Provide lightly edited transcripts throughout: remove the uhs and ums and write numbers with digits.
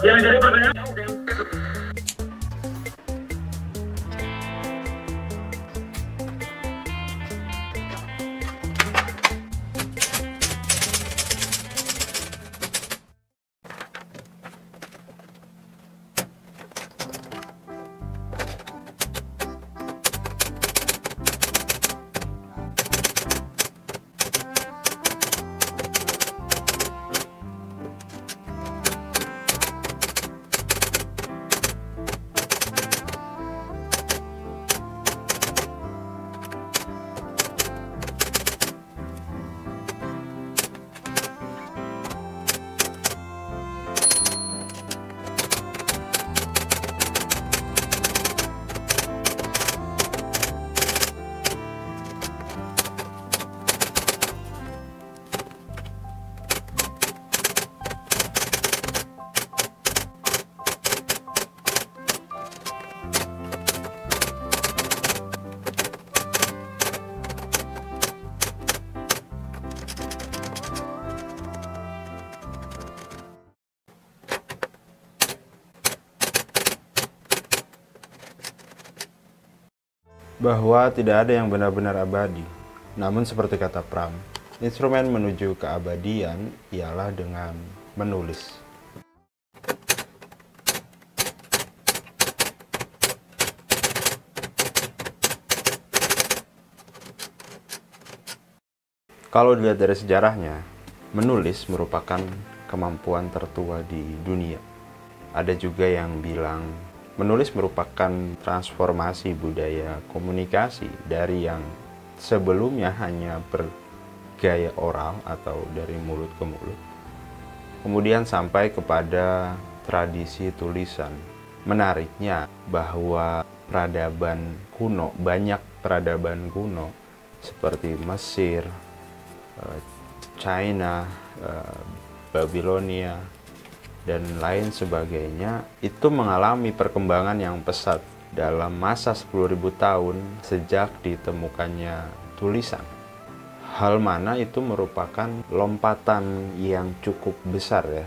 Yang jadi pertanyaan, bahwa tidak ada yang benar-benar abadi. Namun seperti kata Pram, instrumen menuju keabadian ialah dengan menulis. Kalau dilihat dari sejarahnya, menulis merupakan kemampuan tertua di dunia. Ada juga yang bilang menulis merupakan transformasi budaya komunikasi dari yang sebelumnya hanya bergaya oral atau dari mulut ke mulut, kemudian sampai kepada tradisi tulisan. Menariknya bahwa peradaban kuno, banyak peradaban kuno seperti Mesir, China, Babilonia, dan lain sebagainya itu mengalami perkembangan yang pesat dalam masa 10.000 tahun sejak ditemukannya tulisan. Hal mana itu merupakan lompatan yang cukup besar ya.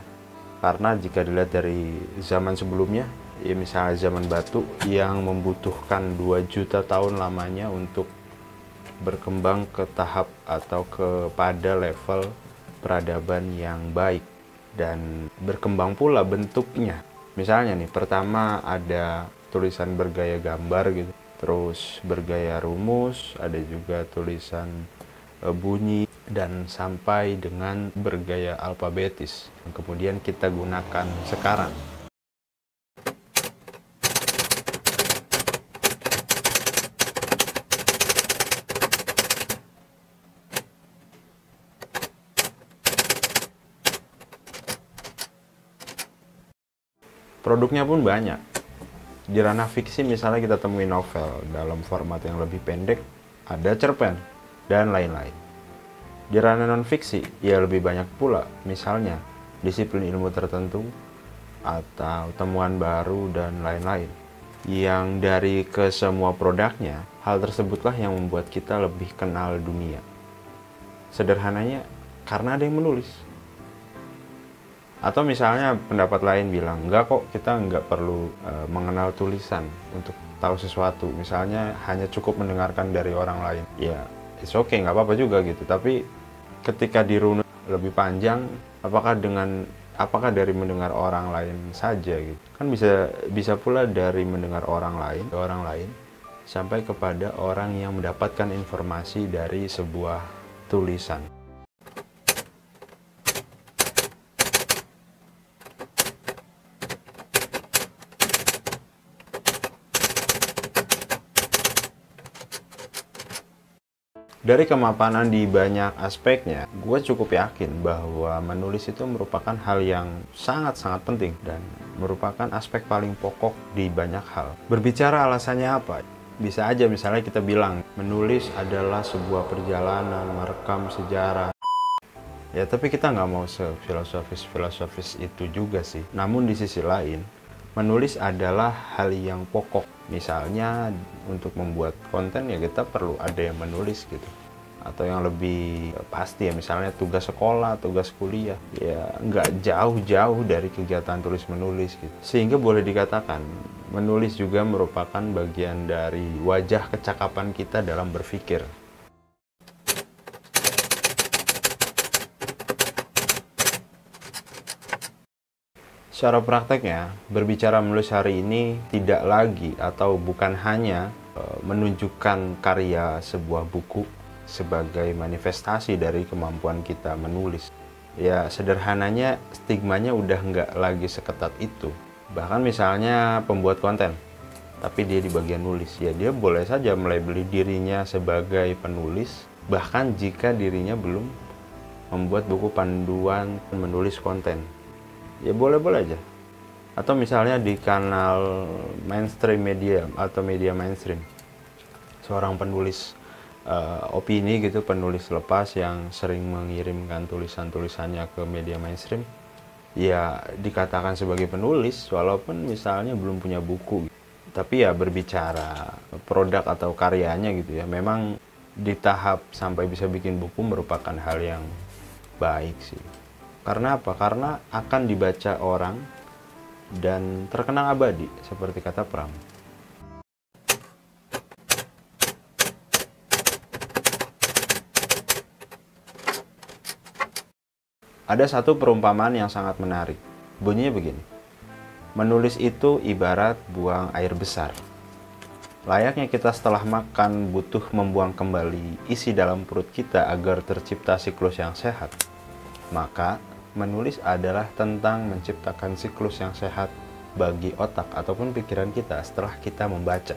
Karena jika dilihat dari zaman sebelumnya, ya misalnya zaman batu yang membutuhkan 2 juta tahun lamanya untuk berkembang ke tahap atau kepada level peradaban yang baik. Dan berkembang pula bentuknya. Misalnya nih, pertama ada tulisan bergaya gambar gitu, terus bergaya rumus, ada juga tulisan bunyi, dan sampai dengan bergaya alfabetis yang kemudian kita gunakan sekarang. Produknya pun banyak. Di ranah fiksi misalnya kita temui novel dalam format yang lebih pendek, ada cerpen, dan lain-lain. Di ranah non-fiksi, ya lebih banyak pula, misalnya disiplin ilmu tertentu, atau temuan baru, dan lain-lain. Yang dari ke semua produknya, hal tersebutlah yang membuat kita lebih kenal dunia. Sederhananya, karena ada yang menulis. Atau misalnya pendapat lain bilang, enggak kok, kita enggak perlu mengenal tulisan untuk tahu sesuatu. Misalnya hanya cukup mendengarkan dari orang lain. Ya, it's okay, nggak apa-apa juga gitu. Tapi ketika dirunut lebih panjang, apakah dari mendengar orang lain saja gitu. Kan bisa pula dari mendengar orang lain sampai kepada orang yang mendapatkan informasi dari sebuah tulisan. Dari kemapanan di banyak aspeknya, gue cukup yakin bahwa menulis itu merupakan hal yang sangat-sangat penting dan merupakan aspek paling pokok di banyak hal. Berbicara alasannya apa? Bisa aja misalnya kita bilang, menulis adalah sebuah perjalanan, merekam sejarah. Ya, tapi kita nggak mau sefilosofis itu juga sih. Namun di sisi lain, menulis adalah hal yang pokok. Misalnya untuk membuat konten ya kita perlu ada yang menulis gitu. atau yang lebih pasti ya, misalnya tugas sekolah, tugas kuliah, ya nggak jauh-jauh dari kegiatan tulis menulis gitu. Sehingga boleh dikatakan menulis juga merupakan bagian dari wajah kecakapan kita dalam berpikir. Secara prakteknya, berbicara menulis hari ini tidak lagi atau bukan hanya menunjukkan karya sebuah buku sebagai manifestasi dari kemampuan kita menulis. Ya, sederhananya stigmanya udah nggak lagi seketat itu. Bahkan misalnya pembuat konten, tapi dia di bagian nulis, ya dia boleh saja melabeli dirinya sebagai penulis, bahkan jika dirinya belum membuat buku panduan menulis konten. Ya boleh-boleh aja. Atau misalnya di kanal mainstream media atau media mainstream, seorang penulis opini gitu, penulis lepas yang sering mengirimkan tulisan-tulisannya ke media mainstream, ya dikatakan sebagai penulis walaupun misalnya belum punya buku. Tapi ya berbicara produk atau karyanya gitu ya, memang di tahap sampai bisa bikin buku merupakan hal yang baik sih. Karena apa? Karena akan dibaca orang dan terkenang abadi, seperti kata Pram. Ada satu perumpamaan yang sangat menarik. Bunyinya begini. Menulis itu ibarat buang air besar. Layaknya kita setelah makan butuh membuang kembali isi dalam perut kita agar tercipta siklus yang sehat. Maka menulis adalah tentang menciptakan siklus yang sehat bagi otak ataupun pikiran kita setelah kita membaca.